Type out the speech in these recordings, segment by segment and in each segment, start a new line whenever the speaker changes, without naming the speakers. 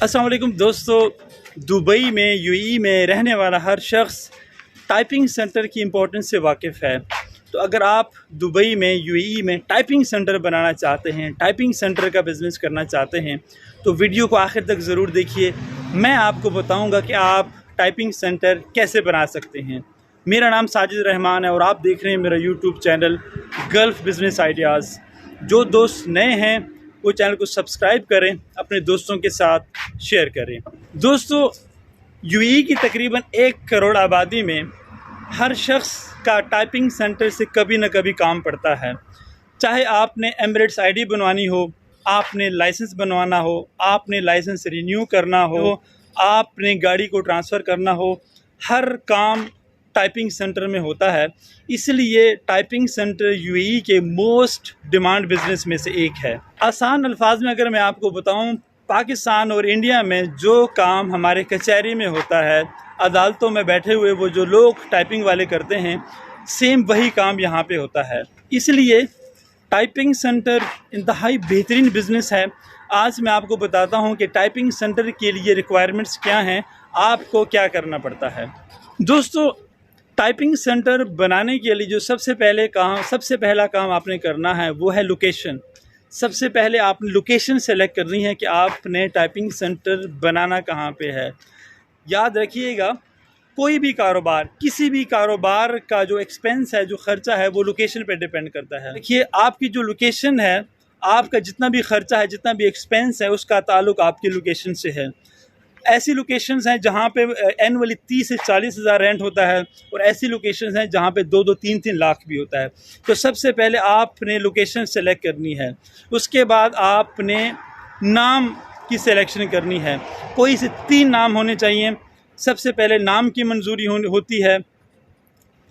अस्सलाम वालेकुम दोस्तों, दुबई में यूएई में रहने वाला हर शख्स टाइपिंग सेंटर की इम्पोर्टेंस से वाकिफ़ है। तो अगर आप दुबई में यूएई में टाइपिंग सेंटर बनाना चाहते हैं, टाइपिंग सेंटर का बिज़नेस करना चाहते हैं, तो वीडियो को आखिर तक ज़रूर देखिए। मैं आपको बताऊंगा कि आप टाइपिंग सेंटर कैसे बना सकते हैं। मेरा नाम साजिद रहमान है और आप देख रहे हैं मेरा YouTube channel gulf business ideas. जो दोस्त नए हैं वो चैनल को सब्सक्राइब करें, अपने दोस्तों के साथ शेयर करें। दोस्तों, यूएई की तकरीबन 1 करोड़ आबादी में हर शख्स का टाइपिंग सेंटर से कभी न कभी काम पड़ता है। चाहे आपने एमिरेट्स आईडी बनवानी हो, आपने लाइसेंस बनवाना हो, आपने लाइसेंस रिन्यू करना हो, आपने गाड़ी को ट्रांसफ़र करना हो, हर काम टाइपिंग सेंटर में होता है। इसलिए टाइपिंग सेंटर यूएई के मोस्ट डिमांड बिज़नेस में से एक है। आसान अल्फाज में अगर मैं आपको बताऊं, पाकिस्तान और इंडिया में जो काम हमारे कचहरी में होता है, अदालतों में बैठे हुए वो जो लोग टाइपिंग वाले करते हैं, सेम वही काम यहाँ पे होता है। इसलिए टाइपिंग सेंटर इंतहाई बेहतरीन बिज़नेस है। आज मैं आपको बताता हूँ कि टाइपिंग सेंटर के लिए रिक्वायरमेंट्स क्या हैं, आपको क्या करना पड़ता है। दोस्तों, टाइपिंग सेंटर बनाने के लिए जो सबसे पहला काम आपने करना है वो है लोकेशन। सबसे पहले आपने लोकेशन सेलेक्ट करनी है कि आपने टाइपिंग सेंटर बनाना कहाँ पे है। याद रखिएगा, कोई भी कारोबार, किसी भी कारोबार का जो एक्सपेंस है, जो ख़र्चा है, वो लोकेशन पे डिपेंड करता है। देखिए, आपकी जो लोकेशन है, आपका जितना भी ख़र्चा है, जितना भी एक्सपेंस है, उसका ताल्लुक़ आपकी लोकेशन से है। ऐसी लोकेशंस हैं जहाँ पे एनुअली 30 से 40 हज़ार रेंट होता है, और ऐसी लोकेशंस हैं जहाँ पे 2-2, 3-3 लाख भी होता है। तो सबसे पहले आपने लोकेशन सेलेक्ट करनी है। उसके बाद आपने नाम की सिलेक्शन करनी है। कोई से 3 नाम होने चाहिए। सबसे पहले नाम की मंजूरी होती है।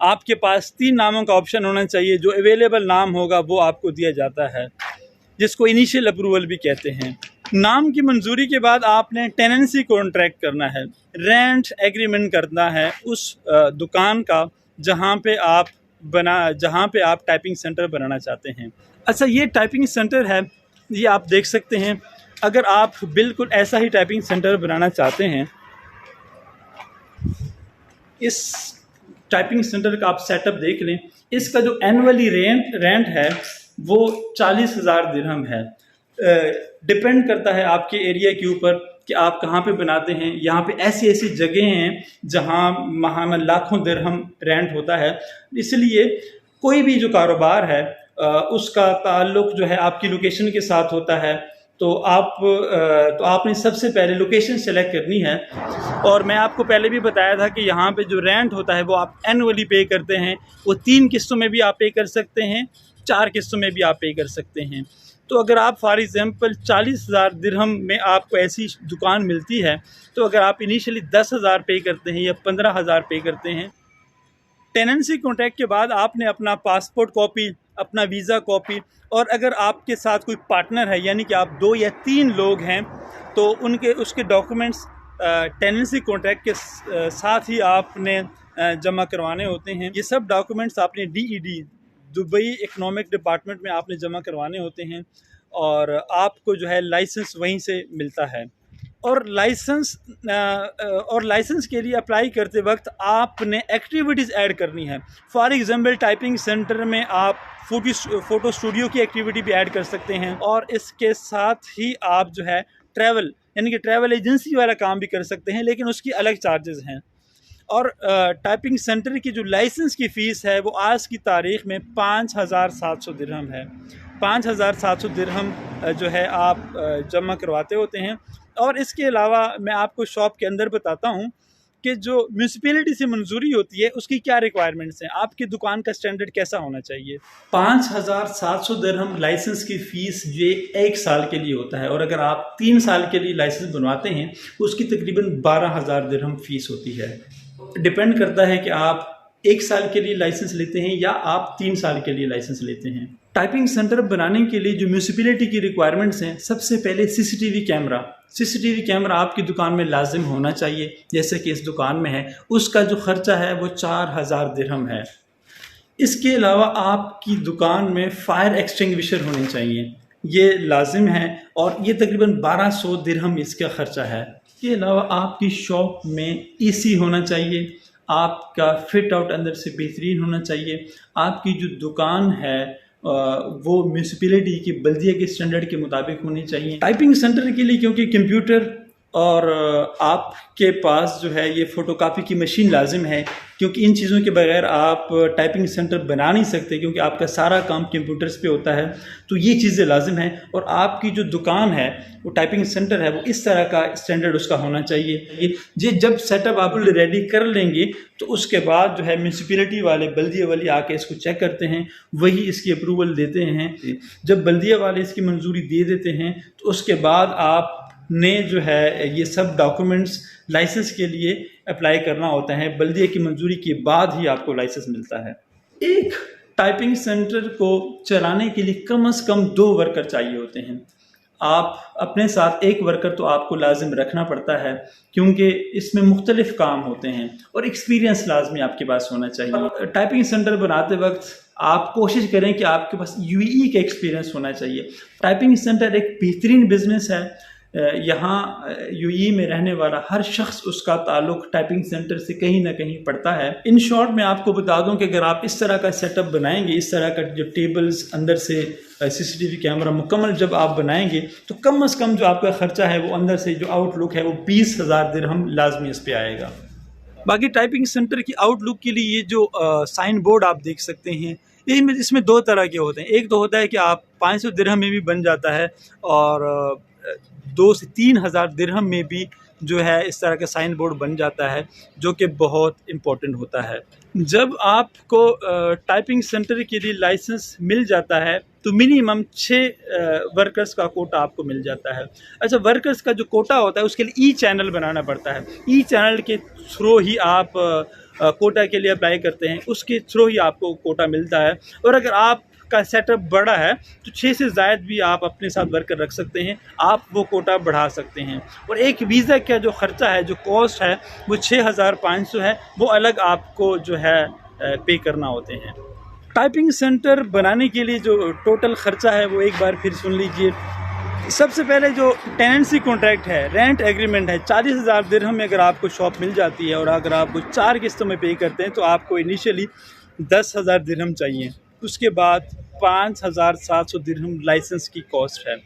आपके पास 3 नामों का ऑप्शन होना चाहिए। जो अवेलेबल नाम होगा वो आपको दिया जाता है, जिसको इनिशियल अप्रूवल भी कहते हैं। नाम की मंजूरी के बाद आपने टेनेंसी कॉन्ट्रैक्ट करना है, रेंट एग्रीमेंट करना है उस दुकान का जहाँ पे आप टाइपिंग सेंटर बनाना चाहते हैं। अच्छा, ये टाइपिंग सेंटर है, ये आप देख सकते हैं। अगर आप बिल्कुल ऐसा ही टाइपिंग सेंटर बनाना चाहते हैं, इस टाइपिंग सेंटर का आप सेटअप देख लें। इसका जो एनुअली रेंट है वो 40,000 दिरहम है। डिपेंड करता है आपके एरिया के ऊपर कि आप कहाँ पे बनाते हैं। यहाँ पे ऐसी जगह हैं जहाँ माहाना लाखों दिरहम रेंट होता है। इसलिए कोई भी जो कारोबार है उसका ताल्लुक जो है आपकी लोकेशन के साथ होता है। तो आपने सबसे पहले लोकेशन सेलेक्ट करनी है। और मैं आपको पहले भी बताया था कि यहाँ पे जो रेंट होता है वो आप एनुअली पे करते हैं। वो 3 किस्तों में भी आप पे कर सकते हैं, 4 किस्तों में भी आप पे कर सकते हैं। तो अगर आप फॉर एग्ज़ाम्पल 40,000 दिरहम में आपको ऐसी दुकान मिलती है, तो अगर आप इनिशियली 10,000 पे करते हैं या 15,000 पे करते हैं, टेनेंसी कॉन्ट्रैक्ट के बाद आपने अपना पासपोर्ट कॉपी, अपना वीज़ा कॉपी, और अगर आपके साथ कोई पार्टनर है, यानी कि आप 2 या 3 लोग हैं, तो उसके डॉक्यूमेंट्स टेनेंसी कॉन्ट्रैक्ट के साथ ही आपने जमा करवाने होते हैं। ये सब डॉक्यूमेंट्स आपने DED दुबई इकोनॉमिक डिपार्टमेंट में आपने जमा करवाने होते हैं, और आपको जो है लाइसेंस वहीं से मिलता है। और लाइसेंस के लिए अप्लाई करते वक्त आपने एक्टिविटीज़ ऐड करनी है। फॉर एग्ज़ाम्पल, टाइपिंग सेंटर में आप फ़ोटो स्टूडियो की एक्टिविटी भी ऐड कर सकते हैं, और इसके साथ ही आप जो है ट्रैवल, यानी कि ट्रैवल एजेंसी वाला काम भी कर सकते हैं, लेकिन उसकी अलग चार्जेस हैं। और टाइपिंग सेंटर की जो लाइसेंस की फ़ीस है वो आज की तारीख़ में 5,700 दिरहम है। 5,700 दिरहम जो है आप जमा करवाते होते हैं। और इसके अलावा मैं आपको शॉप के अंदर बताता हूँ कि जो म्यूनसिपैलिटी से मंजूरी होती है उसकी क्या रिक्वायरमेंट्स हैं, आपकी दुकान का स्टैंडर्ड कैसा होना चाहिए। 5,700 दिरहम लाइसेंस की फ़ीस ये 1 साल के लिए होता है, और अगर आप 3 साल के लिए लाइसेंस बनवाते हैं उसकी तकरीबन 12,000 दिरहम फ़ीस होती है। डिपेंड करता है कि आप 1 साल के लिए लाइसेंस लेते हैं या आप 3 साल के लिए लाइसेंस लेते हैं। टाइपिंग सेंटर बनाने के लिए जो म्यूनसिपैलिटी की रिक्वायरमेंट्स हैं, सबसे पहले सीसीटीवी कैमरा आपकी दुकान में लाजिम होना चाहिए, जैसे कि इस दुकान में है। उसका जो ख़र्चा है वो 4,000 दिरहम है। इसके अलावा आपकी दुकान में फायर एक्सटिंग्विशर होने चाहिए। ये लाजिम है और ये तकरीबन 1200 दिरहम इसका ख़र्चा है। इसके अलावा आपकी शॉप में एसी होना चाहिए, आपका फिट आउट अंदर से बेहतरीन होना चाहिए, आपकी जो दुकान है वो म्यूनसिपैलिटी की बल्दिया के स्टैंडर्ड के मुताबिक होनी चाहिए। टाइपिंग सेंटर के लिए क्योंकि कंप्यूटर और आपके पास जो है ये फ़ोटोकॉपी की मशीन लाजिम है, क्योंकि इन चीज़ों के बगैर आप टाइपिंग सेंटर बना नहीं सकते, क्योंकि आपका सारा काम कंप्यूटर्स पे होता है। तो ये चीज़ें लाजिम हैं और आपकी जो दुकान है वो टाइपिंग सेंटर है वो इस तरह का स्टैंडर्ड उसका होना चाहिए। ये जब सेटअप आप रेडी कर लेंगे तो उसके बाद जो है म्यूनसिपैलिटी वाले बल्दिया वाले आके इसको चेक करते हैं, वही इसकी अप्रूवल देते हैं। जब बल्दिया वाले इसकी मंजूरी दे देते हैं तो उसके बाद आप ने जो है ये सब डॉक्यूमेंट्स लाइसेंस के लिए अप्लाई करना होता है। बल्दिया की मंजूरी के बाद ही आपको लाइसेंस मिलता है। एक टाइपिंग सेंटर को चलाने के लिए कम से कम 2 वर्कर चाहिए होते हैं। आप अपने साथ एक वर्कर तो आपको लाजिम रखना पड़ता है, क्योंकि इसमें मुख्तलिफ काम होते हैं और एक्सपीरियंस लाजमी आपके पास होना चाहिए। टाइपिंग सेंटर बनाते वक्त आप कोशिश करें कि आपके पास यूएई का एक्सपीरियंस होना चाहिए। टाइपिंग सेंटर एक बेहतरीन बिजनेस है। यहाँ यूएई में रहने वाला हर शख्स उसका ताल्लुक टाइपिंग सेंटर से कहीं ना कहीं पड़ता है। इन शॉर्ट मैं आपको बता दूं कि अगर आप इस तरह का सेटअप बनाएंगे, इस तरह का जो टेबल्स अंदर से सीसीटीवी कैमरा मुकम्मल जब आप बनाएंगे, तो कम से कम जो आपका ख़र्चा है वो अंदर से जो आउटलुक है वो 20,000 दिरहम लाजमी इस पे आएगा। बाकी टाइपिंग सेंटर की आउटलुक के लिए ये जो साइन बोर्ड आप देख सकते हैं, इसमें 2 तरह के होते हैं। एक तो होता है कि आप 500 दिरहम में भी बन जाता है और 2 से 3 हज़ार दिरहम में भी जो है इस तरह का साइन बोर्ड बन जाता है, जो कि बहुत इम्पोर्टेंट होता है। जब आपको टाइपिंग सेंटर के लिए लाइसेंस मिल जाता है तो मिनिमम 6 वर्कर्स का कोटा आपको मिल जाता है। अच्छा, वर्कर्स का जो कोटा होता है उसके लिए ई चैनल बनाना पड़ता है। ई चैनल के थ्रू ही आप कोटा के लिए अप्लाई करते हैं, उसके थ्रू ही आपको कोटा मिलता है। और अगर आप का सेटअप बड़ा है तो 6 से ज़ायद भी आप अपने साथ वर्कर रख सकते हैं, आप वो कोटा बढ़ा सकते हैं। और एक वीज़ा का जो ख़र्चा है, जो कॉस्ट है, वो 6,500 है, वो अलग आपको जो है पे करना होते हैं। टाइपिंग सेंटर बनाने के लिए जो टोटल ख़र्चा है वो एक बार फिर सुन लीजिए। सबसे पहले जो टेनेंसी कॉन्ट्रैक्ट है, रेंट एग्रीमेंट है, 40,000 दिरहम में अगर आपको शॉप मिल जाती है और अगर आप वो 4 किस्तों में पे करते हैं तो आपको इनिशियली 10,000 दिरहम चाहिए। उसके बाद 5,700 दिरहम लाइसेंस की कॉस्ट है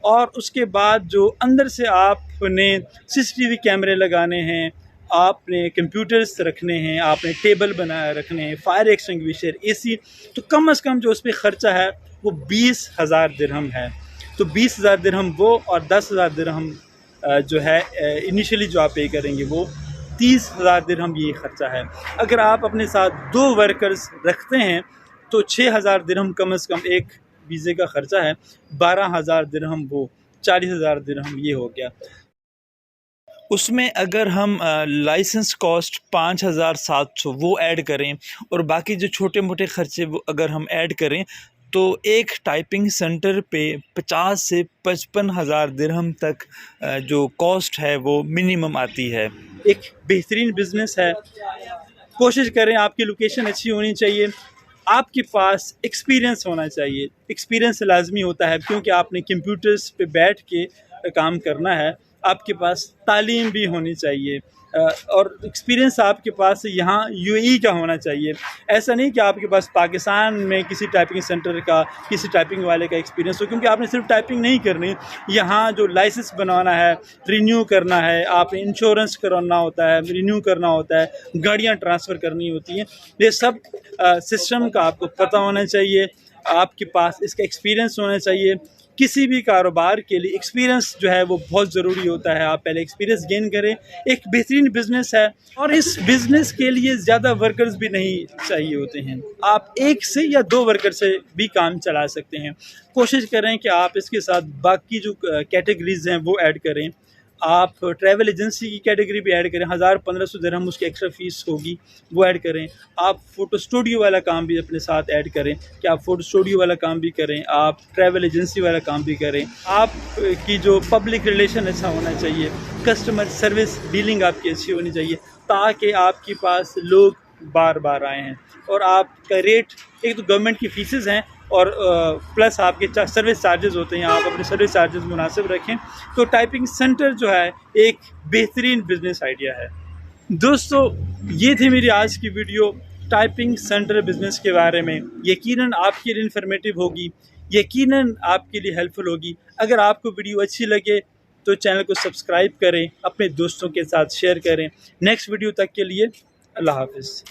और उसके बाद जो अंदर से आपने सीसीटीवी कैमरे लगाने हैं, आपने कंप्यूटर्स रखने हैं, आपने टेबल बनाए रखने हैं, फायर एक्सटिंग्विशर, एसी, तो कम से कम जो उस पर ख़र्चा है वो 20,000 दिरहम है। तो 20,000 दिरहम वो और 10,000 दिरहम जो है इनिशियली जो आप पे करेंगे वो 30,000 दिरहम ये ख़र्चा है। अगर आप अपने साथ 2 वर्कर्स रखते हैं तो 6,000 दिरहम कम से कम एक वीज़े का ख़र्चा है, 12,000 दिरहम वो, 40,000 दिरहम ये हो गया। उसमें अगर हम लाइसेंस कॉस्ट 5,700 वो ऐड करें और बाकी जो छोटे मोटे ख़र्चे वो अगर हम ऐड करें तो एक टाइपिंग सेंटर पे 50 से 55,000 दिरहम तक जो कॉस्ट है वो मिनिमम आती है। एक बेहतरीन बिज़नेस है। कोशिश करें, आपकी लोकेशन अच्छी होनी चाहिए, आपके पास एक्सपीरियंस होना चाहिए। एक्सपीरियंस लाजमी होता है क्योंकि आपने कंप्यूटर्स पे बैठ के काम करना है। आपके पास तालीम भी होनी चाहिए और एक्सपीरियंस आपके पास यहाँ यूएई का होना चाहिए। ऐसा नहीं कि आपके पास पाकिस्तान में किसी टाइपिंग सेंटर का, किसी टाइपिंग वाले का एक्सपीरियंस हो, क्योंकि आपने सिर्फ टाइपिंग नहीं करनी, यहाँ जो लाइसेंस बनवाना है, रिन्यू करना है, आपने इंश्योरेंस करवाना होता है, रिन्यू करना होता है, गाड़ियाँ ट्रांसफ़र करनी होती हैं, ये सब सिस्टम का आपको पता होना चाहिए। आपके पास इसका एक्सपीरियंस होना चाहिए। किसी भी कारोबार के लिए एक्सपीरियंस जो है वो बहुत ज़रूरी होता है। आप पहले एक्सपीरियंस गेन करें। एक बेहतरीन बिज़नेस है और इस बिज़नेस के लिए ज़्यादा वर्कर्स भी नहीं चाहिए होते हैं। आप 1 से या 2 वर्कर से भी काम चला सकते हैं। कोशिश करें कि आप इसके साथ बाकी जो कैटेगरीज़ हैं वो ऐड करें। आप ट्रैवल एजेंसी की कैटेगरी भी ऐड करें, 1,000-1,500 दिरहम उसकी एक्स्ट्रा फ़ीस होगी, वो ऐड करें। आप फ़ोटो स्टूडियो वाला काम भी अपने साथ ऐड करें कि आप फ़ोटो स्टूडियो वाला काम भी करें, आप ट्रैवल एजेंसी वाला काम भी करें। आप की जो पब्लिक रिलेशन अच्छा होना चाहिए, कस्टमर सर्विस डीलिंग आपकी अच्छी होनी चाहिए, ताकि आपके पास लोग बार बार आए हैं। और आपका रेट, एक तो गवर्नमेंट की फ़ीसेस हैं, और प्लस आपके सर्विस चार्जेस होते हैं, आप अपने सर्विस चार्जेस मुनासिब रखें तो टाइपिंग सेंटर जो है एक बेहतरीन बिजनेस आइडिया है। दोस्तों ये थी मेरी आज की वीडियो टाइपिंग सेंटर बिजनेस के बारे में। यकीनन आपके लिए इन्फॉर्मेटिव होगी, यकीनन आपके लिए हेल्पफुल होगी। अगर आपको वीडियो अच्छी लगे तो चैनल को सब्सक्राइब करें, अपने दोस्तों के साथ शेयर करें। नेक्स्ट वीडियो तक के लिए अल्लाह हाफ़िज़।